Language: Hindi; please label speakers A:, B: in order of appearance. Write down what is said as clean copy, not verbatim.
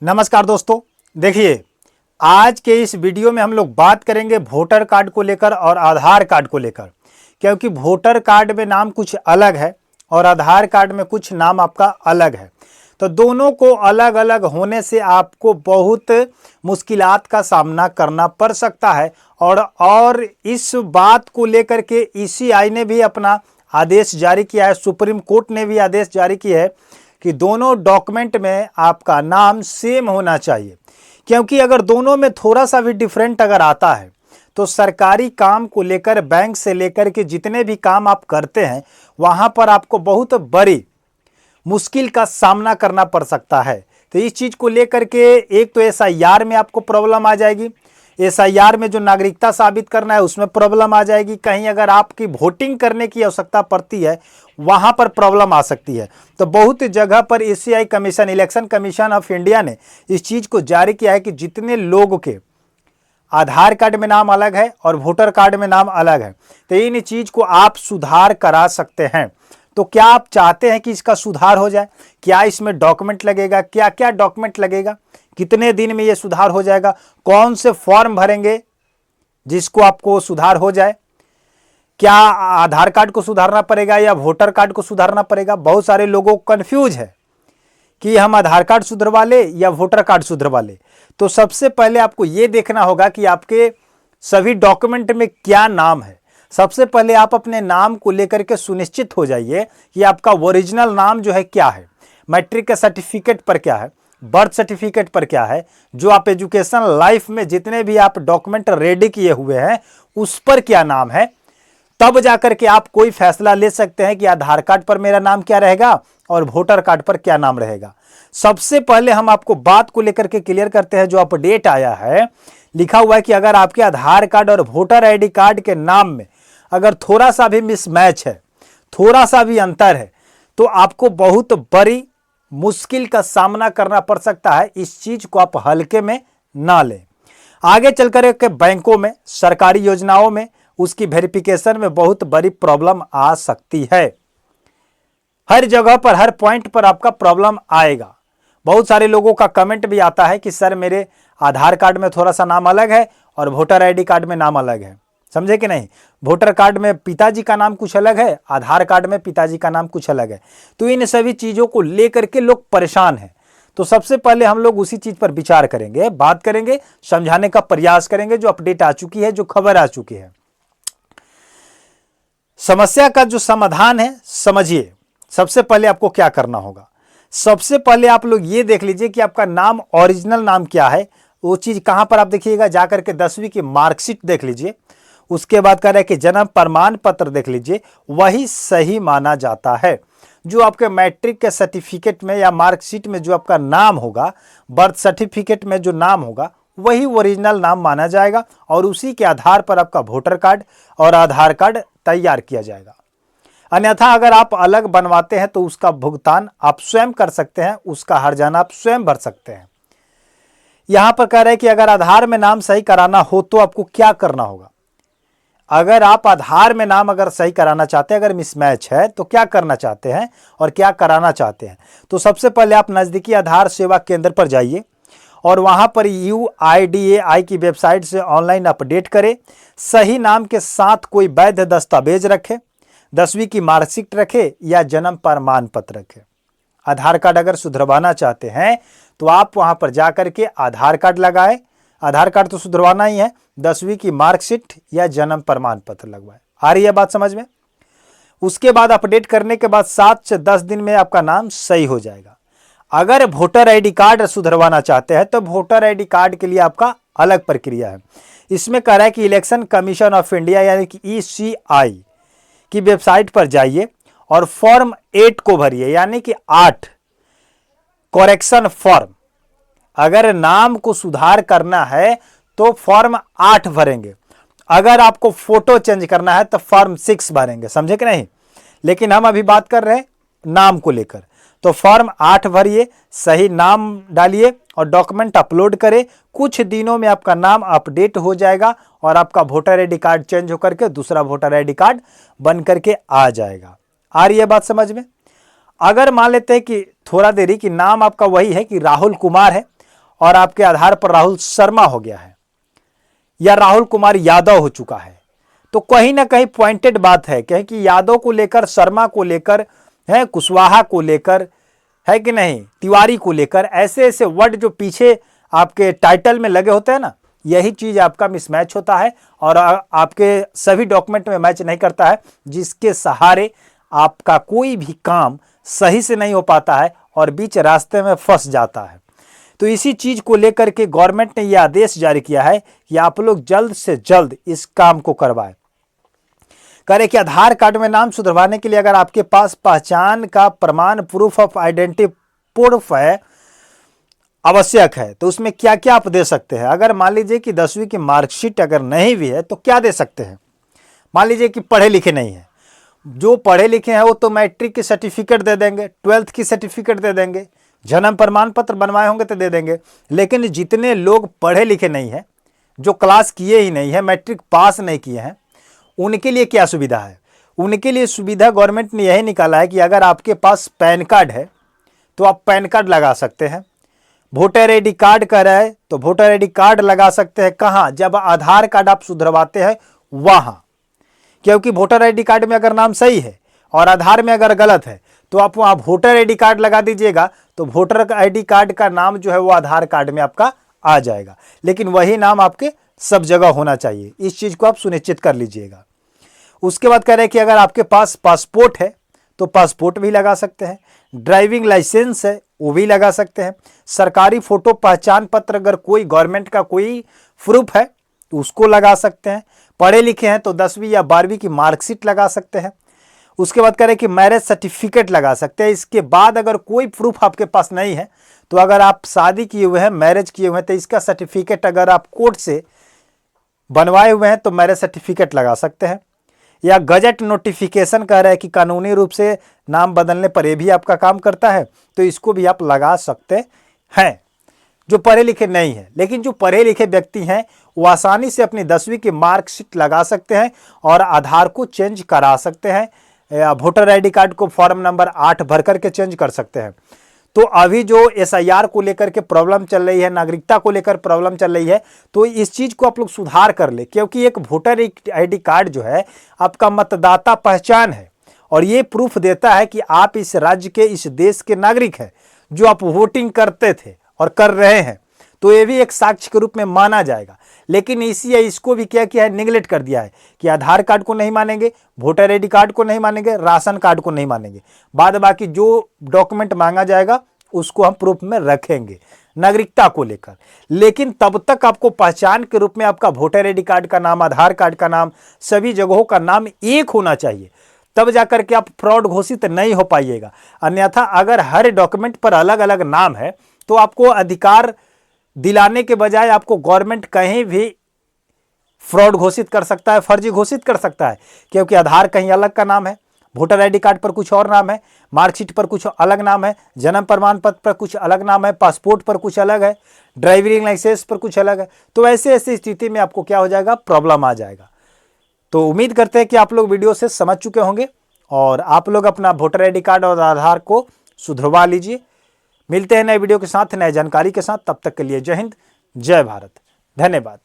A: नमस्कार दोस्तों, देखिए आज के इस वीडियो में हम लोग बात करेंगे वोटर कार्ड को लेकर और आधार कार्ड को लेकर, क्योंकि वोटर कार्ड में नाम कुछ अलग है और आधार कार्ड में कुछ नाम आपका अलग है। तो दोनों को अलग अलग होने से आपको बहुत मुश्किलात का सामना करना पड़ सकता है और इस बात को लेकर के ईसीआई ने भी अपना आदेश जारी किया है, सुप्रीम कोर्ट ने भी आदेश जारी किया है कि दोनों डॉक्यूमेंट में आपका नाम सेम होना चाहिए, क्योंकि अगर दोनों में थोड़ा सा भी डिफरेंट अगर आता है तो सरकारी काम को लेकर बैंक से लेकर के जितने भी काम आप करते हैं वहां पर आपको बहुत बड़ी मुश्किल का सामना करना पड़ सकता है। तो इस चीज को लेकर के एक तो एसआईआर में आपको प्रॉब्लम आ जाएगी, एसआईआर में जो नागरिकता साबित करना है उसमें प्रॉब्लम आ जाएगी, कहीं अगर आपकी वोटिंग करने की आवश्यकता पड़ती है वहां पर प्रॉब्लम आ सकती है। तो बहुत जगह पर ECI commission, election commission of India ने इस चीज को जारी किया है कि जितने लोगों के आधार कार्ड में नाम अलग है और वोटर कार्ड में नाम अलग है तो इन चीज को आप सुधार करा सकते हैं। तो क्या आप चाहते हैं कि इसका सुधार हो जाए? क्या इसमें डॉक्यूमेंट लगेगा? क्या क्या डॉक्यूमेंट लगेगा? कितने दिन में ये सुधार हो जाएगा? कौन से फॉर्म भरेंगे जिसको आपको सुधार हो जाए? क्या आधार कार्ड को सुधारना पड़ेगा या वोटर कार्ड को सुधारना पड़ेगा? बहुत सारे लोगों को कंफ्यूज है कि हम आधार कार्ड सुधरवा ले या वोटर कार्ड सुधरवा ले। तो सबसे पहले आपको यह देखना होगा कि आपके सभी डॉक्यूमेंट में क्या नाम है। सबसे पहले आप अपने नाम को लेकर के सुनिश्चित हो जाइए कि आपका ओरिजिनल नाम जो है क्या है, मैट्रिक के सर्टिफिकेट पर क्या है, बर्थ सर्टिफिकेट पर क्या है, जो आप एजुकेशन लाइफ में जितने भी आप डॉक्यूमेंट रेडी किए हुए हैं उस पर क्या नाम है। तब जाकर के आप कोई फैसला ले सकते हैं कि आधार कार्ड पर मेरा नाम क्या रहेगा और वोटर कार्ड पर क्या नाम रहेगा। सबसे पहले हम आपको बात को लेकर के क्लियर करते हैं। जो अपडेट आया है, लिखा हुआ है कि अगर आपके आधार कार्ड और वोटर आईडी कार्ड के नाम में अगर थोड़ा सा भी मिसमैच है, थोड़ा सा भी अंतर है, तो आपको बहुत बड़ी मुश्किल का सामना करना पड़ सकता है। इस चीज को आप हल्के में ना लें। आगे चलकर के बैंकों में, सरकारी योजनाओं में उसकी वेरिफिकेशन में बहुत बड़ी प्रॉब्लम आ सकती है। हर जगह पर, हर पॉइंट पर आपका प्रॉब्लम आएगा। बहुत सारे लोगों का कमेंट भी आता है कि सर मेरे आधार कार्ड में थोड़ा सा नाम अलग है और वोटर आईडी कार्ड में नाम अलग है। समझे कि नहीं? वोटर कार्ड में पिताजी का नाम कुछ अलग है, आधार कार्ड में पिताजी का नाम कुछ अलग है। तो इन सभी चीजों को लेकर के लोग परेशान हैं। तो सबसे पहले हम लोग उसी चीज पर विचार करेंगे, बात करेंगे, समझाने का प्रयास करेंगे। जो अपडेट आ चुकी है, जो खबर आ चुकी है, समस्या का जो समाधान है समझिए। सबसे पहले आपको क्या करना होगा? सबसे पहले आप लोग ये देख लीजिए कि आपका नाम, ओरिजिनल नाम क्या है। वो चीज कहां पर आप देखिएगा? जाकर के 10वीं की मार्कशीट देख लीजिए। उसके बाद कह रहा है कि जन्म प्रमाण पत्र देख लीजिए, वही सही माना जाता है। जो आपके मैट्रिक के सर्टिफिकेट में या मार्कशीट में जो आपका नाम होगा, बर्थ सर्टिफिकेट में जो नाम होगा, वही ओरिजिनल नाम माना जाएगा और उसी के आधार पर आपका वोटर कार्ड और आधार कार्ड तैयार किया जाएगा। अन्यथा अगर आप अलग बनवाते हैं तो उसका भुगतान आप स्वयं कर सकते हैं, उसका हर्जाना आप स्वयं भर सकते हैं। यहां पर कह रहे हैं कि अगर आधार में नाम सही कराना हो तो आपको क्या करना होगा। अगर आप आधार में नाम अगर सही कराना चाहते हैं, अगर मिसमैच है तो क्या करना चाहते हैं और क्या कराना चाहते हैं, तो सबसे पहले आप नजदीकी आधार सेवा केंद्र पर जाइए और वहां पर UIDAI की वेबसाइट से ऑनलाइन अपडेट करें। सही नाम के साथ कोई वैध दस्तावेज रखें, 10वीं की मार्कशीट रखे या जन्म प्रमाण पत्र रखे। आधार कार्ड अगर सुधरवाना चाहते हैं तो आप वहां पर जाकर के आधार कार्ड लगाए। आधार कार्ड तो सुधरवाना ही है, 10वीं की मार्कशीट या जन्म प्रमाण पत्र लगवाए। आ रही है बात समझ में? उसके बाद अपडेट करने के बाद 7 से 10 दिन में आपका नाम सही हो जाएगा। अगर वोटर आईडी कार्ड सुधरवाना चाहते हैं तो वोटर आईडी कार्ड के लिए आपका अलग प्रक्रिया है। इसमें कह रहा है कि इलेक्शन कमीशन ऑफ इंडिया यानी कि ईसीआई की वेबसाइट पर जाइए और फॉर्म 8 को भरिए, यानी कि 8 करेक्शन फॉर्म। अगर नाम को सुधार करना है तो फॉर्म 8 भरेंगे। अगर आपको फोटो चेंज करना है तो फॉर्म 6 भरेंगे। समझे कि नहीं? लेकिन हम अभी बात कर रहे हैं नाम को लेकर। तो फॉर्म 8 भरिए, सही नाम डालिए और डॉक्यूमेंट अपलोड करें। कुछ दिनों में आपका नाम अपडेट हो जाएगा और आपका वोटर आईडी कार्ड चेंज होकर के दूसरा वोटर आईडी कार्ड बन करके आ जाएगा। आ रही है बात समझ में? अगर मान लेते हैं कि थोड़ा देरी कि नाम आपका वही है कि राहुल कुमार है और आपके आधार पर राहुल शर्मा हो गया है या राहुल कुमार यादव हो चुका है, तो कहीं ना कहीं पॉइंटेड बात है कि यादव को लेकर, शर्मा को लेकर है, कुशवाहा को लेकर है कि नहीं, तिवारी को लेकर, ऐसे ऐसे वर्ड जो पीछे आपके टाइटल में लगे होते हैं ना, यही चीज आपका मिसमैच होता है और आपके सभी डॉक्यूमेंट में मैच नहीं करता है, जिसके सहारे आपका कोई भी काम सही से नहीं हो पाता है और बीच रास्ते में फंस जाता है। तो इसी चीज को लेकर के गवर्नमेंट ने यह आदेश जारी किया है कि आप लोग जल्द से जल्द इस काम को करवाएं। करें कि आधार कार्ड में नाम सुधरवाने के लिए अगर आपके पास पहचान का प्रमाण, प्रूफ ऑफ आइडेंटिटी प्रूफ है, आवश्यक है, तो उसमें क्या क्या आप दे सकते हैं। अगर मान लीजिए कि 10वीं की मार्कशीट अगर नहीं भी है तो क्या दे सकते हैं। मान लीजिए कि पढ़े लिखे नहीं है, जो पढ़े लिखे हैं वो तो मैट्रिक की सर्टिफिकेट दे देंगे, 12th की सर्टिफिकेट दे देंगे, जन्म प्रमाण पत्र बनवाए होंगे तो दे देंगे। लेकिन जितने लोग पढ़े लिखे नहीं हैं, जो क्लास किए ही नहीं है, मैट्रिक पास नहीं किए हैं, उनके लिए क्या सुविधा है। उनके लिए सुविधा गवर्नमेंट ने यही निकाला है कि अगर आपके पास पैन कार्ड है तो आप पैन कार्ड लगा सकते हैं, वोटर आईडी कार्ड का है तो वोटर आईडी कार्ड लगा सकते हैं। कहाँ? जब आधार कार्ड आप सुधरवाते हैं वहां, क्योंकि वोटर आईडी कार्ड में अगर नाम सही है और आधार में अगर गलत है तो आप वहां वोटर आईडी कार्ड लगा दीजिएगा, तो वोटर आईडी कार्ड का नाम जो है वो आधार कार्ड में आपका आ जाएगा। लेकिन वही नाम आपके सब जगह होना चाहिए, इस चीज को आप सुनिश्चित कर लीजिएगा। उसके बाद कह रहे हैं कि अगर आपके पास पासपोर्ट है तो पासपोर्ट भी लगा सकते हैं, ड्राइविंग लाइसेंस है वो भी लगा सकते हैं, सरकारी फोटो पहचान पत्र अगर कोई गवर्नमेंट का कोई प्रूफ है तो उसको लगा सकते हैं, पढ़े लिखे हैं तो 10वीं या 12वीं की मार्कशीट लगा सकते हैं। उसके बाद कह रहे हैं कि मैरिज सर्टिफिकेट लगा सकते हैं। इसके बाद अगर कोई प्रूफ आपके पास नहीं है तो अगर आप शादी किए हुए हैं, मैरिज किए हुए हैं, तो इसका सर्टिफिकेट अगर आप कोर्ट से बनवाए हुए हैं तो मैरिज सर्टिफिकेट लगा सकते हैं। या गजट नोटिफिकेशन कह रहा है कि कानूनी रूप से नाम बदलने पर यह भी आपका काम करता है, तो इसको भी आप लगा सकते हैं, जो पढ़े लिखे नहीं है। लेकिन जो पढ़े लिखे व्यक्ति हैं वो आसानी से अपनी 10वीं की मार्कशीट लगा सकते हैं और आधार को चेंज करा सकते हैं, या वोटर आईडी कार्ड को फॉर्म नंबर 8 भर करके चेंज कर सकते हैं। तो अभी जो SIR को लेकर के प्रॉब्लम चल रही है, नागरिकता को लेकर प्रॉब्लम चल रही है, तो इस चीज को आप लोग सुधार कर ले, क्योंकि एक वोटर आईडी कार्ड जो है आपका मतदाता पहचान है और ये प्रूफ देता है कि आप इस राज्य के, इस देश के नागरिक हैं, जो आप वोटिंग करते थे और कर रहे हैं, तो ये भी एक साक्ष्य के रूप में माना जाएगा। लेकिन इसको भी क्या किया है, निगलेक्ट कर दिया है कि आधार कार्ड को नहीं मानेंगे, वोटर आईडी कार्ड को नहीं मानेंगे, राशन कार्ड को नहीं मानेंगे, बाद बाकी जो डॉक्यूमेंट मांगा जाएगा उसको हम प्रूफ में रखेंगे नागरिकता को लेकर। लेकिन तब तक आपको पहचान के रूप में आपका वोटर आईडी कार्ड का नाम, आधार कार्ड का नाम, सभी जगहों का नाम एक होना चाहिए, तब जाकर के आप फ्रॉड घोषित नहीं हो पाइएगा। अन्यथा अगर हर डॉक्यूमेंट पर अलग अलग नाम है तो आपको अधिकार दिलाने के बजाय आपको गवर्नमेंट कहीं भी फ्रॉड घोषित कर सकता है, फर्जी घोषित कर सकता है, क्योंकि आधार कहीं अलग का नाम है, वोटर आईडी कार्ड पर कुछ और नाम है, मार्कशीट पर कुछ अलग नाम है, जन्म प्रमाण पत्र पर कुछ अलग नाम है, पासपोर्ट पर कुछ अलग है, ड्राइविंग लाइसेंस पर कुछ अलग है। तो ऐसे स्थिति में आपको क्या हो जाएगा, प्रॉब्लम आ जाएगा। तो उम्मीद करते हैं कि आप लोग वीडियो से समझ चुके होंगे और आप लोग अपना वोटर आईडी कार्ड और आधार को सुधरवा लीजिए। मिलते हैं नए वीडियो के साथ, नए जानकारी के साथ। तब तक के लिए जय हिंद, जय भारत, धन्यवाद।